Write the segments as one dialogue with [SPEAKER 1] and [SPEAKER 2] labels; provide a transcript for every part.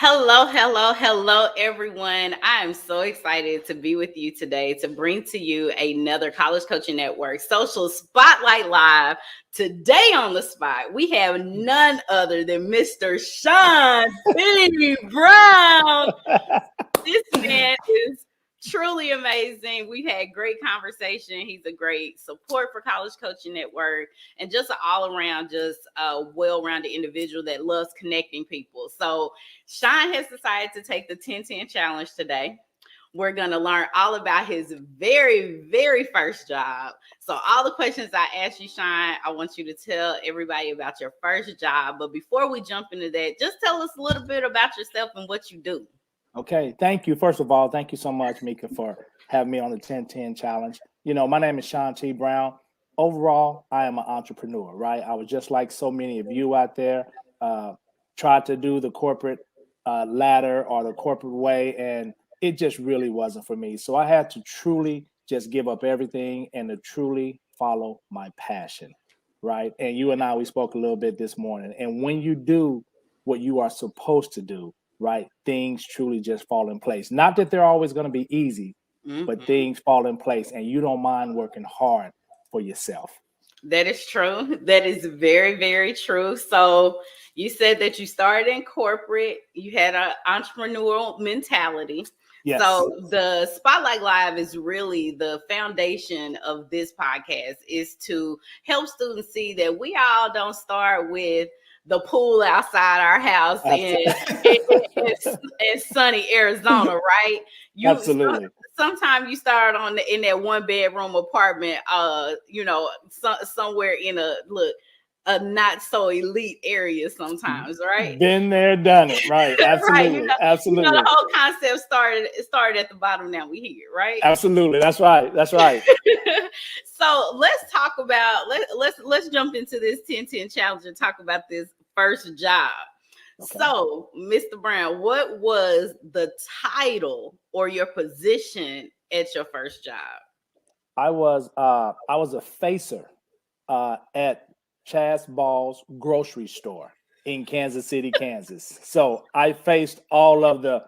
[SPEAKER 1] Hello, hello, hello, everyone. I am so excited to be with you today to bring to you another College Coaching Network Social Spotlight Live. Today on the spot, we have none other than Mr. Shawn T. Brown. This man is truly amazing. We've had great conversation. He's a great support for College Coaching Network and just an all-around, just a well-rounded individual that loves connecting people. So Shawn has decided to take the 10-10 challenge today. We're going to learn all about his very, very first job. So all the questions I asked you, Shawn, I want you to tell everybody about your first job. But before we jump into that, just tell us a little bit about yourself and what you do.
[SPEAKER 2] Okay, thank you. First of all, thank you so much, Mika, for having me on the 10-10 challenge. My name is Shawn T. Brown. Overall, I am an entrepreneur, right? I was just like so many of you out there, tried to do the corporate ladder or the corporate way, and it just really wasn't for me. So I had to truly just give up everything and to truly follow my passion, right? And you and I, we spoke a little bit this morning. And when you do what you are supposed to do, right, things truly just fall in place. Not that they're always going to be easy, but things fall in place and you don't mind working hard for yourself.
[SPEAKER 1] That is true. That is very, very true. So you said that you started in corporate, you had an entrepreneurial mentality.
[SPEAKER 2] Yes.
[SPEAKER 1] So the Spotlight Live is really the foundation of this podcast, is to help students see that we all don't start with the pool outside our house in sunny Arizona, right?
[SPEAKER 2] Absolutely.
[SPEAKER 1] Sometimes you start in that one bedroom apartment, somewhere in a not so elite area sometimes, right?
[SPEAKER 2] Been there, done it, right? Absolutely,
[SPEAKER 1] right.
[SPEAKER 2] Absolutely.
[SPEAKER 1] The whole concept started at the bottom. Now we here, right?
[SPEAKER 2] Absolutely, that's right.
[SPEAKER 1] So let's talk about let's jump into this 10-10 challenge and talk about this first job. Okay. So, Mr. Brown, what was the title or your position at your first job?
[SPEAKER 2] I was a facer at Chaz Ball's grocery store in Kansas City, Kansas. So I faced all of the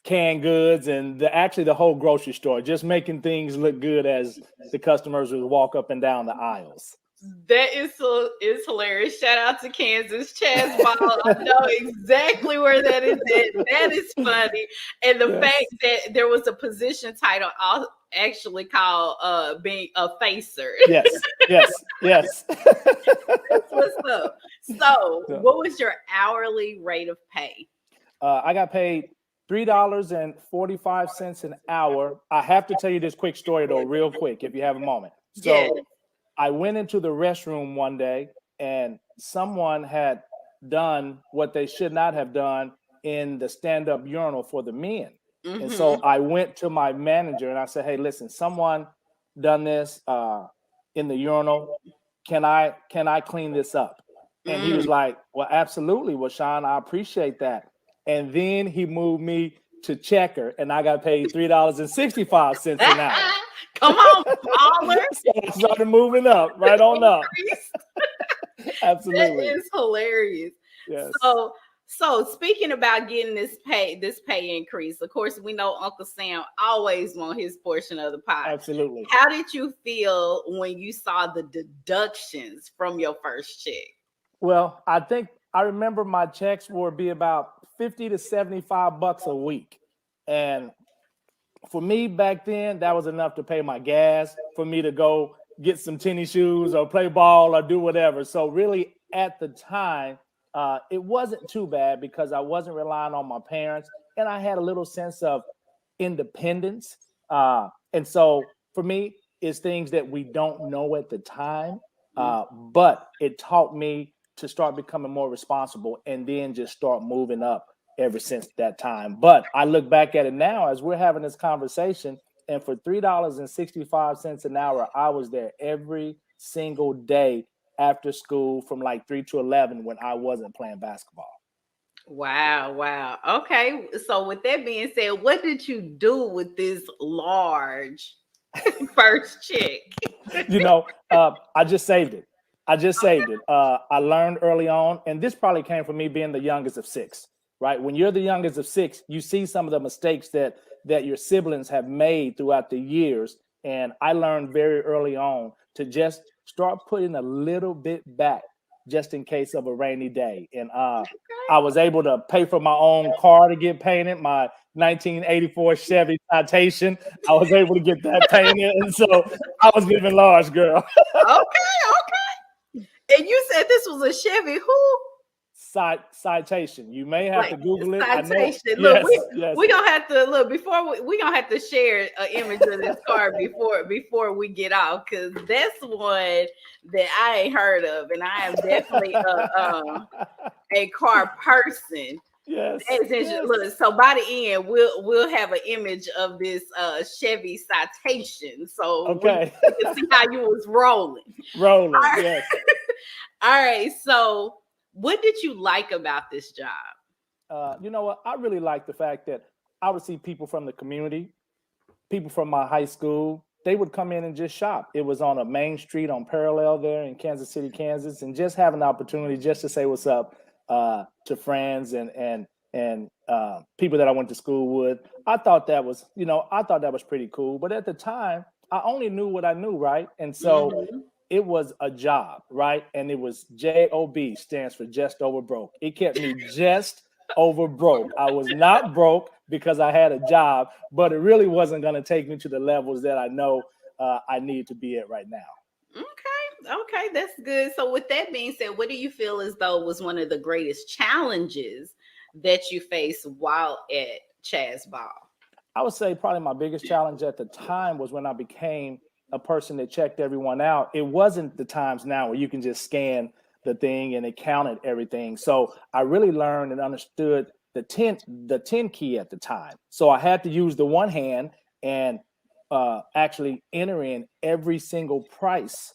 [SPEAKER 2] canned goods and the whole grocery store, just making things look good as the customers would walk up and down the aisles.
[SPEAKER 1] That is hilarious. Shout out to Kansas, Chaz Ball. I know exactly where that is at. That is funny. And the fact that there was a position title actually called being a facer.
[SPEAKER 2] Yes.
[SPEAKER 1] That's what's up. So what was your hourly rate of pay?
[SPEAKER 2] I got paid $3.45 an hour. I have to tell you this quick story though, real quick, if you have a moment. So
[SPEAKER 1] yeah.
[SPEAKER 2] I went into the restroom one day and someone had done what they should not have done in the stand-up urinal for the men. Mm-hmm. And so I went to my manager and I said, hey, listen, someone done this in the urinal. Can I clean this up? And he was like, well, absolutely. Well, Shawn, I appreciate that. And then he moved me to checker and I got paid $3.65 an hour.
[SPEAKER 1] Come on, baller.
[SPEAKER 2] So I started moving up, right on up. Absolutely.
[SPEAKER 1] That is hilarious.
[SPEAKER 2] Yes.
[SPEAKER 1] So speaking about getting this pay increase, of course, we know Uncle Sam always want his portion of the pie.
[SPEAKER 2] Absolutely.
[SPEAKER 1] How did you feel when you saw the deductions from your first check?
[SPEAKER 2] Well, I remember my checks would be about $50 to $75 a week. And for me back then, that was enough to pay my gas, for me to go get some tennis shoes or play ball or do whatever. So really at the time, it wasn't too bad because I wasn't relying on my parents and I had a little sense of independence. And so for me, it's things that we don't know at the time, but it taught me to start becoming more responsible and then just start moving up ever since that time. But I look back at it now as we're having this conversation, and for $3.65 an hour, I was there every single day after school from like 3 to 11 when I wasn't playing basketball.
[SPEAKER 1] Wow. Okay. So with that being said, what did you do with this large first check?
[SPEAKER 2] I just saved it. I learned early on, and this probably came from me being the youngest of 6. right? When you're the youngest of six, you see some of the mistakes that your siblings have made throughout the years. And I learned very early on to just start putting a little bit back just in case of a rainy day. And I was able to pay for my own car to get painted, my 1984 Chevy Citation. I was able to get that painted. And so I was living large, girl.
[SPEAKER 1] Okay, okay. And you said this was a Chevy who?
[SPEAKER 2] Citation. You may have
[SPEAKER 1] Like
[SPEAKER 2] to Google it. I know.
[SPEAKER 1] citation. Look,
[SPEAKER 2] Yes, yes.
[SPEAKER 1] we gonna have to look before we gonna have to share an image of this car before we get off, because that's one that I ain't heard of, and I am definitely a car person.
[SPEAKER 2] Yes,
[SPEAKER 1] That is interesting.
[SPEAKER 2] yes.
[SPEAKER 1] Look, so by the end, we'll have an image of this Chevy Citation, so
[SPEAKER 2] Okay.
[SPEAKER 1] we can see how you was rolling.
[SPEAKER 2] Rolling.
[SPEAKER 1] All right.
[SPEAKER 2] Yes.
[SPEAKER 1] All right. So, what did you like about this job?
[SPEAKER 2] You know what? I really like the fact that I would see people from the community, people from my high school. They would come in and just shop. It was on a main street on Parallel there in Kansas City, Kansas, and just have an opportunity just to say what's up to friends and people that I went to school with. I thought that was, I thought that was pretty cool. But at the time, I only knew what I knew, right? And so
[SPEAKER 1] Mhm.
[SPEAKER 2] it was a job, right? And it was JOB, stands for just over broke. It kept me just over broke. I was not broke because I had a job, but it really wasn't going to take me to the levels that I know I need to be at right now.
[SPEAKER 1] Okay, okay, that's good. So, with that being said, what do you feel as though was one of the greatest challenges that you faced while at Chaz Ball?
[SPEAKER 2] I would say probably my biggest challenge at the time was when I became a person that checked everyone out. It wasn't the times now where you can just scan the thing and it counted everything. So I really learned and understood the 10 key at the time. So I had to use the one hand and actually enter in every single price.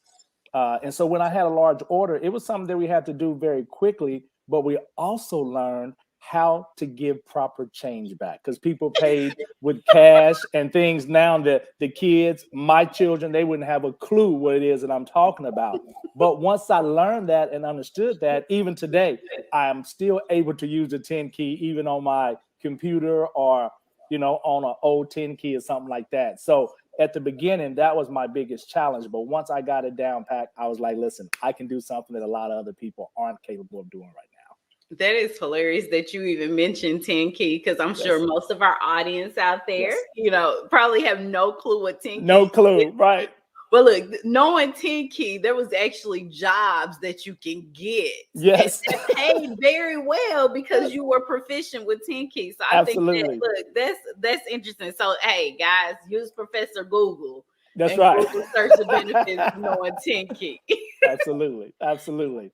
[SPEAKER 2] And so when I had a large order, it was something that we had to do very quickly, but we also learned how to give proper change back because people paid with cash and things now that the kids, my children, they wouldn't have a clue what it is that I'm talking about. But once I learned that and understood that, even today, I am still able to use the 10 key even on my computer or, on an old 10 key or something like that. So at the beginning, that was my biggest challenge. But once I got it down pat, I was like, listen, I can do something that a lot of other people aren't capable of doing right now.
[SPEAKER 1] That is hilarious that you even mentioned 10 key, because I'm sure
[SPEAKER 2] Yes.
[SPEAKER 1] most of our audience out there,
[SPEAKER 2] Yes.
[SPEAKER 1] Probably have no clue what 10 key
[SPEAKER 2] No
[SPEAKER 1] is.
[SPEAKER 2] clue, right?
[SPEAKER 1] Well, look, knowing 10 key, there was actually jobs that you can get
[SPEAKER 2] Yes.
[SPEAKER 1] that paid very well because you were proficient with 10 key. So I think that,
[SPEAKER 2] Absolutely.
[SPEAKER 1] look, that's interesting. So hey, guys, use Professor Google
[SPEAKER 2] That's
[SPEAKER 1] and
[SPEAKER 2] right.
[SPEAKER 1] Google search the benefits of knowing 10 key.
[SPEAKER 2] Absolutely. Absolutely.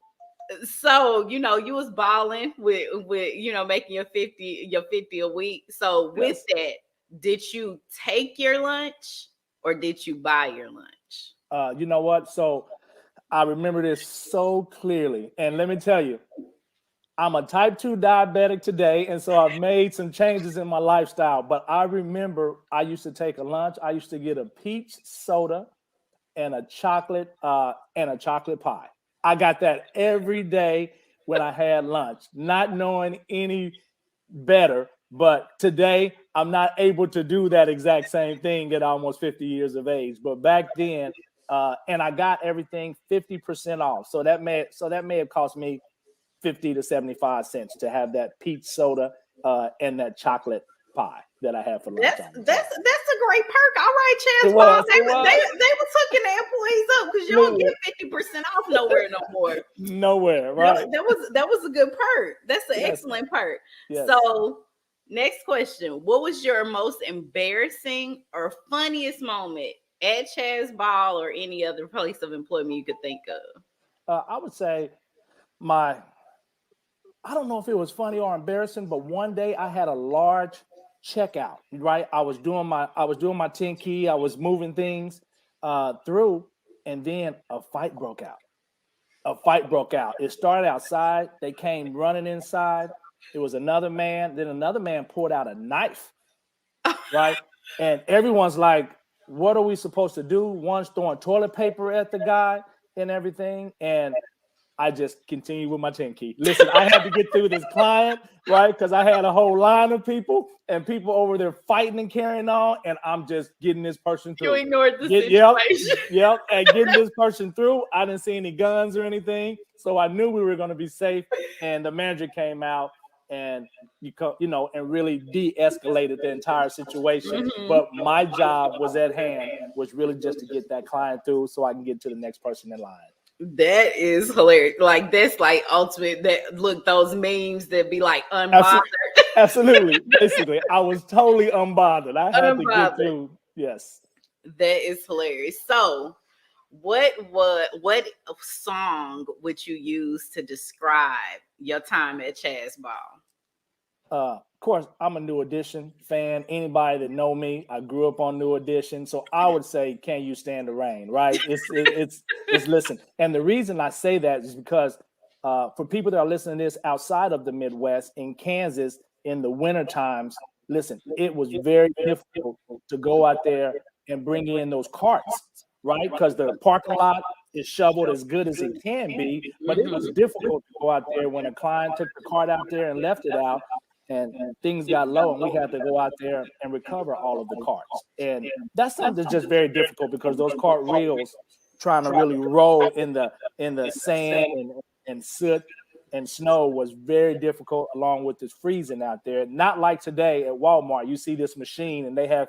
[SPEAKER 1] So you was balling with making your 50 a week. So with
[SPEAKER 2] Yes.
[SPEAKER 1] that, did you take your lunch or did you buy your lunch?
[SPEAKER 2] You know what? So I remember this so clearly. And let me tell you, I'm a type 2 diabetic today. And so I've made some changes in my lifestyle. But I remember I used to take a lunch. I used to get a peach soda and a chocolate pie. I got that every day when I had lunch, not knowing any better. But today I'm not able to do that exact same thing at almost 50 years of age. But back then, and I got everything 50% off. So that may have cost me 50 to 75 cents to have that peach soda and that chocolate pie that I had for lunch.
[SPEAKER 1] That's a great perk. All right,
[SPEAKER 2] It
[SPEAKER 1] Chance Ball.
[SPEAKER 2] was.
[SPEAKER 1] They
[SPEAKER 2] It
[SPEAKER 1] were
[SPEAKER 2] was.
[SPEAKER 1] hooking their employees up because you don't get 50% off nowhere no more.
[SPEAKER 2] Nowhere, right?
[SPEAKER 1] That was a good perk. That's an
[SPEAKER 2] Yes.
[SPEAKER 1] excellent perk.
[SPEAKER 2] Yes.
[SPEAKER 1] So next question. What was your most embarrassing or funniest moment at Chaz Ball or any other place of employment you could think of?
[SPEAKER 2] I would say I don't know if it was funny or embarrassing, but one day I had a large checkout, right? I was doing my 10 key, I was moving things through, and then a fight broke out. It started outside. They came running inside. It was another man. Then another man pulled out a knife, right? And everyone's like, what are we supposed to do? One's throwing toilet paper at the guy and everything. And I just continued with my 10 key. Listen, I had to get through this client, right? Because I had a whole line of people and people over there fighting and carrying on, and I'm just getting this person
[SPEAKER 1] You
[SPEAKER 2] through.
[SPEAKER 1] ignored the
[SPEAKER 2] Yep,
[SPEAKER 1] situation.
[SPEAKER 2] yep, and getting this person through. I didn't see any guns or anything, so I knew we were going to be safe. And the manager came out and and really de-escalated the entire situation. But my job was at hand, was really just to get that client through so I can get to the next person in line.
[SPEAKER 1] That is hilarious. Like that's like ultimate. That look, those memes that be like unbothered.
[SPEAKER 2] Absolutely. Basically, I was totally unbothered. I had to get through. Yes.
[SPEAKER 1] That is hilarious. So, what song would you use to describe your time at Chaz Ball?
[SPEAKER 2] Of course, I'm a New Edition fan. Anybody that know me, I grew up on New Edition, so I would say, "Can You Stand the Rain?" Right? It's listen. And the reason I say that is because for people that are listening to this outside of the Midwest, in Kansas, in the winter times, listen, it was very difficult to go out there and bring in those carts, right? Because the parking lot is shoveled as good as it can be, but it was difficult to go out there when a client took the cart out there and left it out. And things got low, and we had to go out there and recover all of the carts. And that's something that's just very difficult because those cart reels trying to really roll in the sand and soot and snow was very difficult, along with this freezing out there. Not like today at Walmart, you see this machine and they have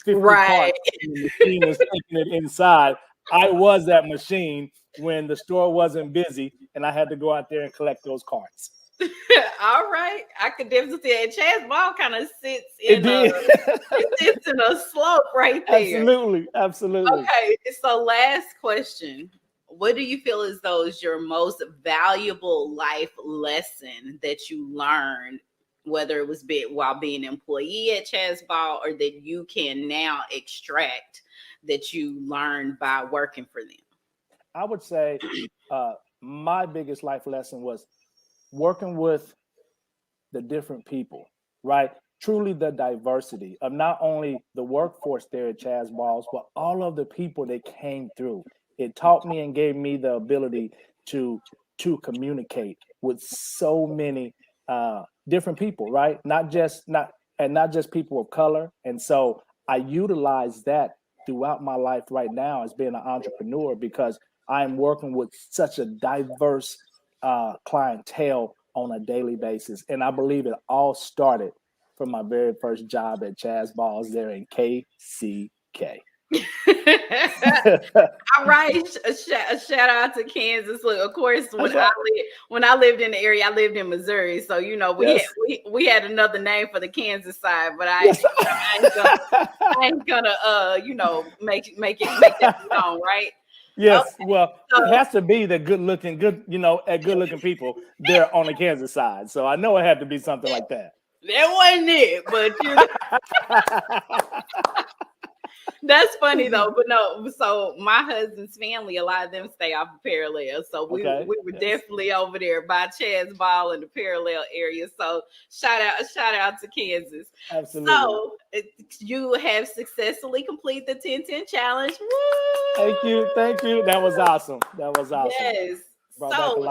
[SPEAKER 2] 50 carts and the machine is taking it inside. I was that machine when the store wasn't busy and I had to go out there and collect those carts.
[SPEAKER 1] All right, I could definitely see it. Chaz Ball kind of sits in a slope right there.
[SPEAKER 2] Absolutely.
[SPEAKER 1] Okay, so last question: what do you feel as though is your most valuable life lesson that you learned, whether it was while being an employee at Chaz Ball or that you can now extract that you learned by working for them?
[SPEAKER 2] I would say my biggest life lesson was working with the different people, right? Truly the diversity of not only the workforce there at Chaz Balls, but all of the people that came through. It taught me and gave me the ability to communicate with so many different people, right? Not just people of color. And so I utilize that throughout my life right now as being an entrepreneur because I'm working with such a diverse clientele on a daily basis. And I believe it all started from my very first job at Chaz Balls there in KCK.
[SPEAKER 1] All right, a shout out to Kansas. Look, of course, when I lived in the area, I lived in Missouri, so we had another name for the Kansas side, but I ain't gonna make it known, right?
[SPEAKER 2] Yes, okay. Well, it has to be the good looking people there on the Kansas side. So I know it had to be something like that.
[SPEAKER 1] That wasn't it, but that's funny though. But no, so my husband's family, a lot of them stay off of Parallel. So we were definitely over there by Chaz Ball in the Parallel area. So shout out to Kansas.
[SPEAKER 2] Absolutely.
[SPEAKER 1] So you have successfully completed the 10-10 challenge. Woo!
[SPEAKER 2] Thank you. That was awesome.
[SPEAKER 1] Yes. So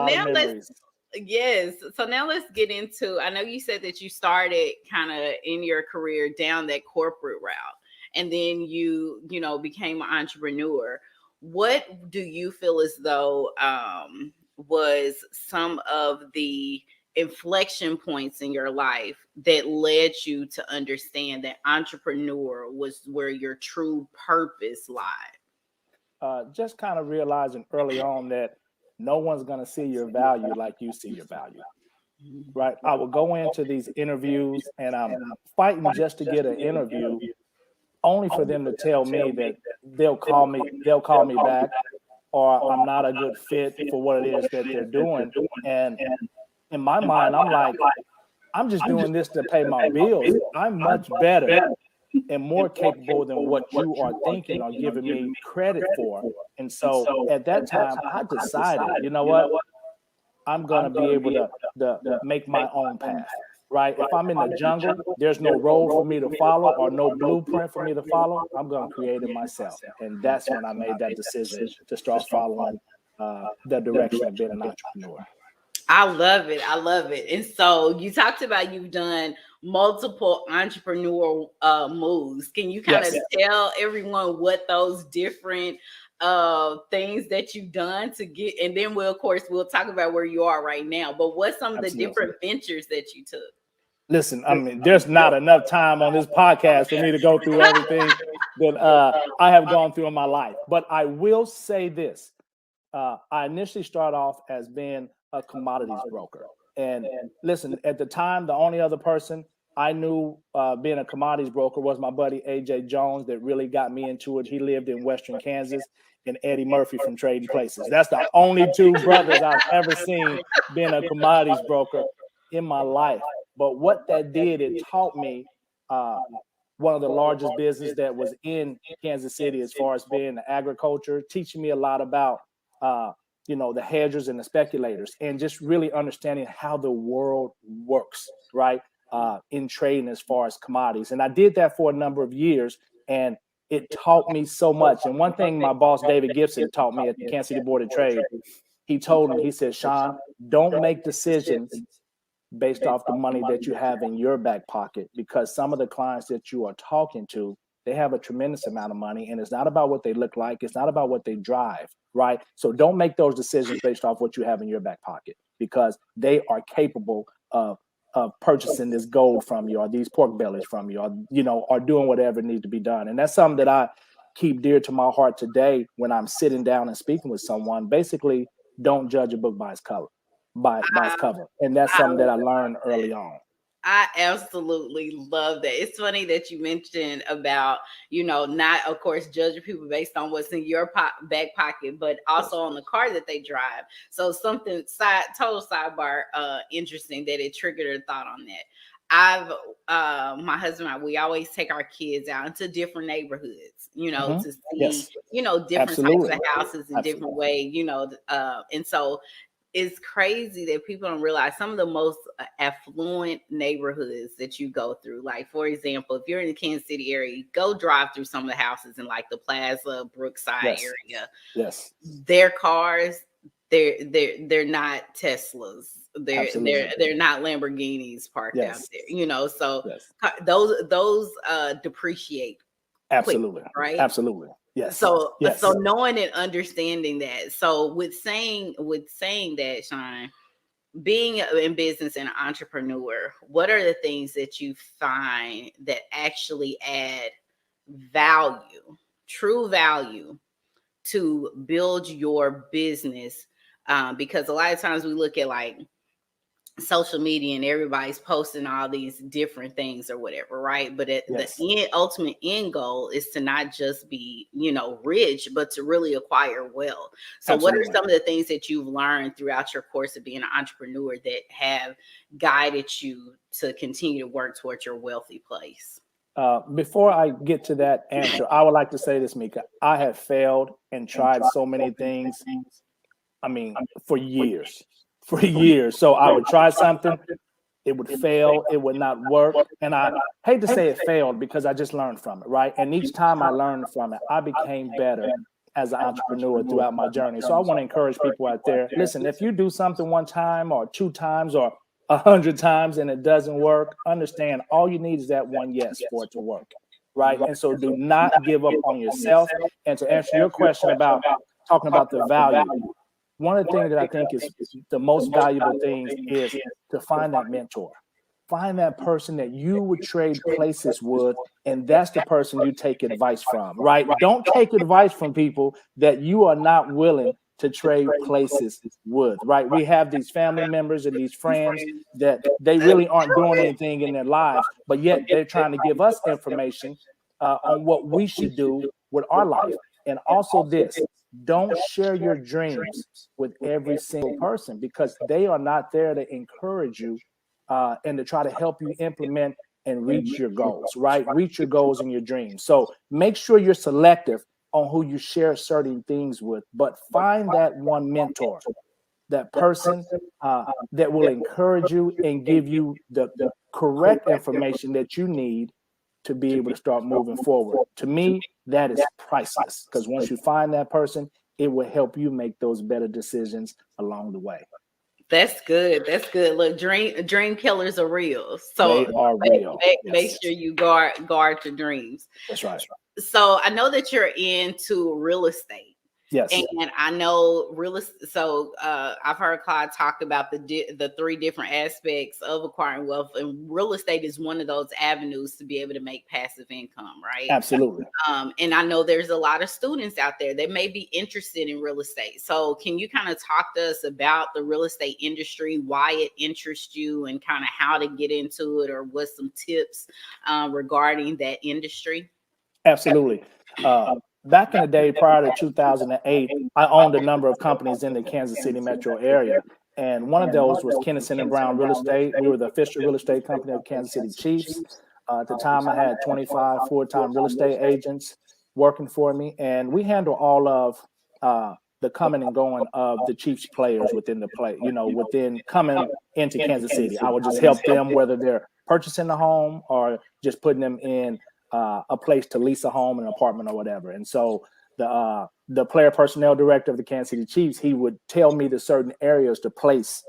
[SPEAKER 1] now let's get into, I know you said that you started kind of in your career down that corporate route and then you became an entrepreneur. What do you feel as though was some of the inflection points in your life that led you to understand that entrepreneur was where your true purpose lied?
[SPEAKER 2] Just kind of realizing early on that no one's going to see your value like you see your value, right? I will go into these interviews and I'm fighting just to get an interview only for them to tell me that they'll call me back or I'm not a good fit for what it is that they're doing. And in my mind, I'm like, I'm just doing this to pay my bills. I'm much better and more capable than what you are thinking or giving me credit for. And so at that time, I decided, you know what? I'm going to be able to make my own path, right? If I'm in the jungle, there's no road for me to follow or no blueprint for me to follow. I'm going to create it myself. And that's when I made that decision to start following the direction of being an entrepreneur.
[SPEAKER 1] I love it. I love it. And so you talked about you've done multiple entrepreneurial moves. Can you kind of
[SPEAKER 2] Yes.
[SPEAKER 1] tell everyone what those different things that you've done to get, and then we'll, of course, we'll talk about where you are right now, but what some of the
[SPEAKER 2] Absolutely.
[SPEAKER 1] different ventures that you took?
[SPEAKER 2] Listen, I mean, there's not enough time on this podcast for me to go through everything that I have gone through in my life. But I will say this. I initially started off as being a commodities broker. And listen, at the time, the only other person I knew being a commodities broker was my buddy AJ Jones that really got me into it. He lived in Western Kansas, and Eddie Murphy from Trading Places. That's the only two brothers I've ever seen being a commodities broker in my life. But what that did, it taught me one of the largest business that was in Kansas City as far as being the agriculture, teaching me a lot about the hedgers and the speculators, and just really understanding how the world works, right? In trading as far as commodities. And I did that for a number of years, and it taught me so much. And one thing my boss, David Gibson, taught me at the Kansas City Board of Trade, he said, Shawn, don't make decisions based off the money that you have in your back pocket, because some of the clients that you are talking to, they have a tremendous amount of money, and it's not about what they look like. It's not about what they drive, right? So don't make those decisions based off what you have in your back pocket, because they are capable of purchasing this gold from you, or these pork bellies from you, or doing whatever needs to be done. And that's something that I keep dear to my heart today when I'm sitting down and speaking with someone. Basically, don't judge a book by its cover. By its cover. And that's something that I learned early on.
[SPEAKER 1] I absolutely love that. It's funny that you mentioned about, not, of course, judging people based on what's in your back pocket, but also on the car that they drive. So something total sidebar, interesting that it triggered a thought on that. My husband and I, we always take our kids out into different neighborhoods, to see, different
[SPEAKER 2] Absolutely.
[SPEAKER 1] types of houses in different ways, and so it's crazy that people don't realize some of the most affluent neighborhoods that you go through. Like, for example, if you're in the Kansas City area, go drive through some of the houses in like the Plaza, Brookside area.
[SPEAKER 2] Yes.
[SPEAKER 1] Their cars, they're not Teslas. They're not Lamborghinis parked out there. So those depreciate.
[SPEAKER 2] Absolutely.
[SPEAKER 1] Quick, right?
[SPEAKER 2] Absolutely. Yes.
[SPEAKER 1] So knowing and understanding that. So with saying that, Shawn, being in business and an entrepreneur, what are the things that you find that actually add value, true value, to build your business? Because a lot of times we look at like social media and everybody's posting all these different things or whatever, right? But the ultimate end goal is to not just be, rich, but to really acquire wealth. So what are some of the things that you've learned throughout your course of being an entrepreneur that have guided you to continue to work towards your wealthy place?
[SPEAKER 2] Before I get to that answer, I would like to say this, Mika. I have failed and tried so many things, for years. So I would try something, it would fail, it would not work. And I hate to say it failed because I just learned from it, right? And each time I learned from it, I became better as an entrepreneur throughout my journey. So I want to encourage people out there, listen, if you do something one time or two times or 100 times and it doesn't work, understand all you need is that one yes for it to work, right? And so do not give up on yourself. And to answer your question about talking about the value, one of the things that I think is the most valuable thing is to find that mentor. Find that person that you would trade places with, and that's the person you take advice from, right? Don't take advice from people that you are not willing to trade places with, right? We have these family members and these friends that they really aren't doing anything in their lives, but yet they're trying to give us information on what we should do with our life. And also this, don't share your dreams with every single person, because they are not there to encourage you and to try to help you implement and reach your goals, right? Reach your goals and your dreams. So make sure you're selective on who you share certain things with, but find that one mentor, that person that will encourage you and give you the correct information that you need to be able to start moving forward. To me, that is priceless, because once you find that person, it will help you make those better decisions along the way.
[SPEAKER 1] That's good. That's good. Look, dream killers are real.
[SPEAKER 2] They
[SPEAKER 1] So
[SPEAKER 2] are real.
[SPEAKER 1] make
[SPEAKER 2] Yes,
[SPEAKER 1] sure you guard your dreams.
[SPEAKER 2] that's right.
[SPEAKER 1] So I know that you're into real estate.
[SPEAKER 2] Yes,
[SPEAKER 1] And I know so I've heard Clyde talk about the three different aspects of acquiring wealth, and real estate is one of those avenues to be able to make passive income, right?
[SPEAKER 2] absolutely.
[SPEAKER 1] And I know there's a lot of students out there that may be interested in real estate. So can you kind of talk to us about the real estate industry, why it interests you, and kind of how to get into it, or what's some tips regarding that industry?
[SPEAKER 2] Absolutely. Back in the day, prior to 2008, I owned a number of companies in the Kansas City metro area. And one of those was Kennison and Brown Real Estate. We were the official real estate company of Kansas City Chiefs. At the time, I had 25 full-time real estate agents working for me. And we handle all of the coming and going of the Chiefs players within the play, within coming into Kansas City. I would just help them, whether they're purchasing a home or just putting them in a place to lease a home, an apartment, or whatever. And so the player personnel director of the Kansas City Chiefs, he would tell me the certain areas to place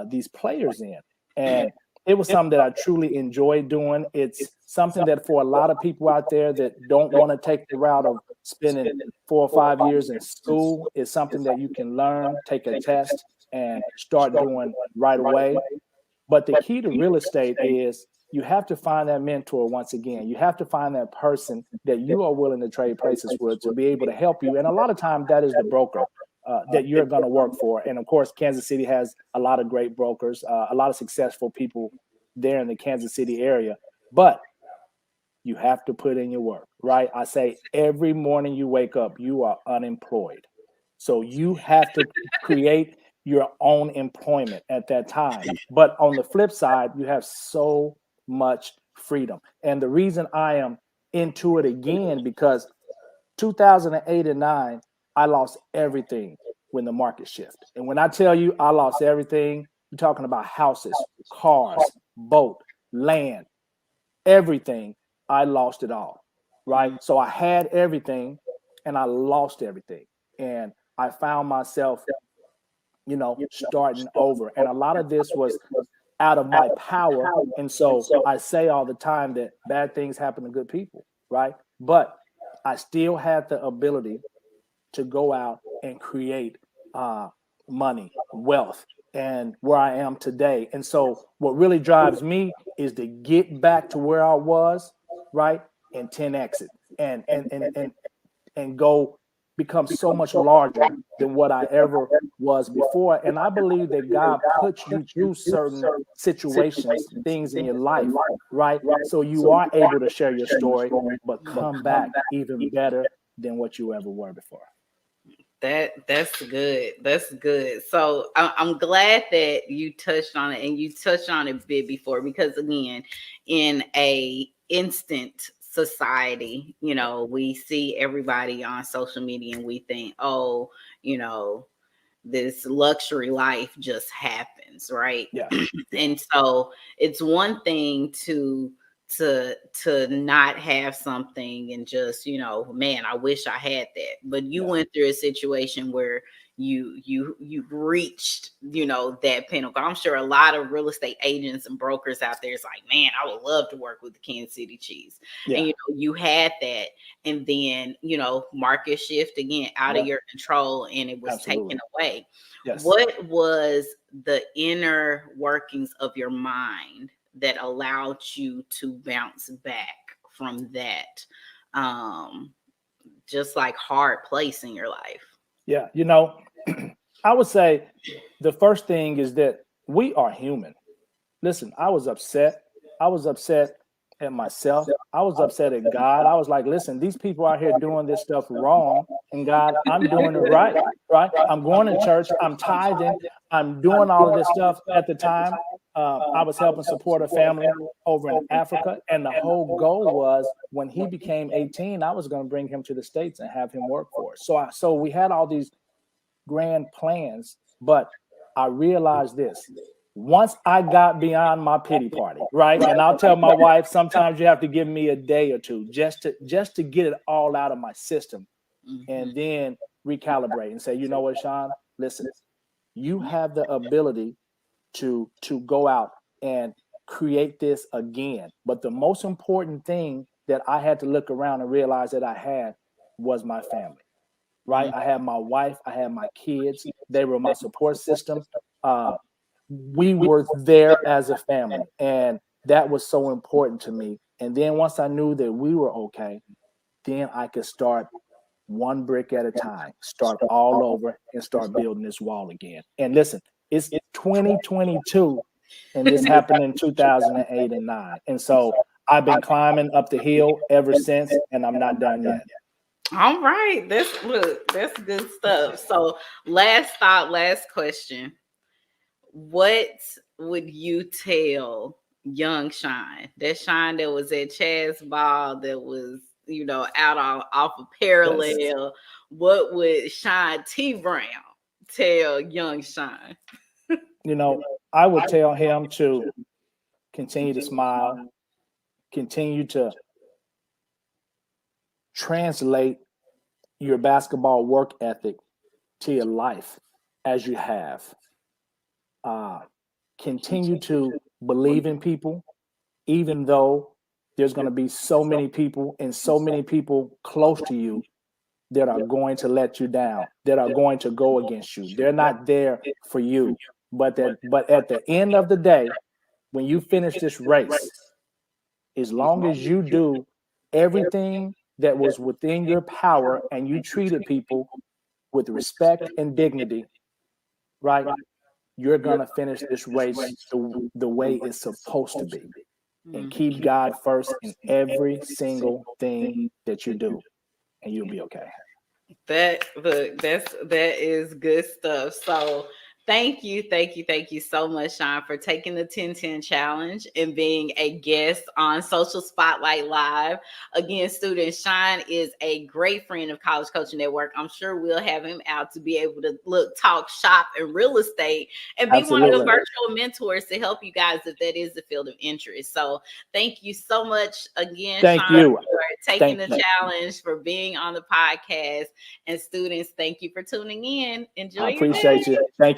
[SPEAKER 2] these players in. And it was something that I truly enjoyed doing. It's something that for a lot of people out there that don't want to take the route of spending 4 or 5 years in school, is something that you can learn, take a test, and start doing right away. But the key to real estate is you have to find that mentor once again. You have to find that person that you are willing to trade places with to be able to help you. And a lot of times that is the broker that you're going to work for. And of course, Kansas City has a lot of great brokers, a lot of successful people there in the Kansas City area. But you have to put in your work, right? I say every morning you wake up, you are unemployed. So you have to create your own employment at that time. But on the flip side, you have so much freedom. And the reason I am into it again, because 2008 and 9, I lost everything when the market shifted. And when I tell you I lost everything, you're talking about houses, cars, boat, land, everything. I lost it all, right? So I had everything and I lost everything. And I found myself, starting over. And a lot of this was out of my power. And so I say all the time that bad things happen to good people, right? But I still had the ability to go out and create money, wealth, and where I am today. And so what really drives me is to get back to where I was, right? And 10x it and go become so much larger than what I ever was before. And I believe that God puts you through certain situations, things in your life, right? So you are able to share your story, but come back even better than what you ever were before.
[SPEAKER 1] That's good. That's good. So I'm glad that you touched on it, and you touched on it a bit before, because again, in a instant society, we see everybody on social media and we think, oh, this luxury life just happens, right?
[SPEAKER 2] Yeah.
[SPEAKER 1] And so it's one thing to not have something and just, man, I wish I had that. But you went through a situation where you reached, that pinnacle. I'm sure a lot of real estate agents and brokers out there is like, man, I would love to work with the Kansas City Chiefs.
[SPEAKER 2] Yeah.
[SPEAKER 1] And you had that, and then market shift again out of your control, and it was taken away.
[SPEAKER 2] Yes.
[SPEAKER 1] What was the inner workings of your mind that allowed you to bounce back from that just like hard place in your life?
[SPEAKER 2] Yeah, I would say the first thing is that we are human. Listen, I was upset. I was upset at myself. I was upset at God. I was like, listen, these people out here doing this stuff wrong. And God, I'm doing it right, right? I'm going to church. I'm tithing. I'm doing all of this stuff. At the time, I was helping support a family over in Africa. And the whole goal was when he became 18, I was going to bring him to the States and have him work for us. So we had all these grand plans, but I realized this. Once I got beyond my pity party, right? And I'll tell my wife, sometimes you have to give me a day or two just to get it all out of my system. Mm-hmm. And then recalibrate and say, you know what, Shawn, listen, you have the ability to go out and create this again. But the most important thing that I had to look around and realize that I had was my family, right? I had my wife, I had my kids, they were my support system. We were there as a family, and that was so important to me. And then once I knew that we were okay, then I could start one brick at a time, start all over and start building this wall again. And listen, it's 2022 and this happened in 2008 and 9. And so I've been climbing up the hill ever since, and I'm not done yet.
[SPEAKER 1] All right. That's good stuff. So last thought, last question. What would you tell young Shawn? That Shawn that was at Chaz Ball, that was, out off of parallel. Yes. What would Shawn T. Brown tell young Shawn?
[SPEAKER 2] I would tell him to continue to smile, continue to translate your basketball work ethic to your life as you have. Continue to believe in people, even though there's going to be so many people and so many people close to you that are going to let you down, that are going to go against you. They're not there for you. But at the end of the day, when you finish this race, as long as you do everything that was within your power and you treated people with respect and dignity, right? You're going to finish this race the way it's supposed to be. And keep God first in every single thing that you do, and you'll be okay.
[SPEAKER 1] That is good stuff. So thank you so much, Shawn, for taking the 10-10 challenge and being a guest on Social Spotlight Live. Again, students, Shawn is a great friend of College Coaching Network. I'm sure we'll have him out to be able to talk shop and real estate and be one of the virtual mentors to help you guys if that is the field of interest. So thank you so much again, Shawn, for taking the challenge, for being on the podcast. And students, thank you for tuning in. Enjoy your day.
[SPEAKER 2] I appreciate you. Thank you.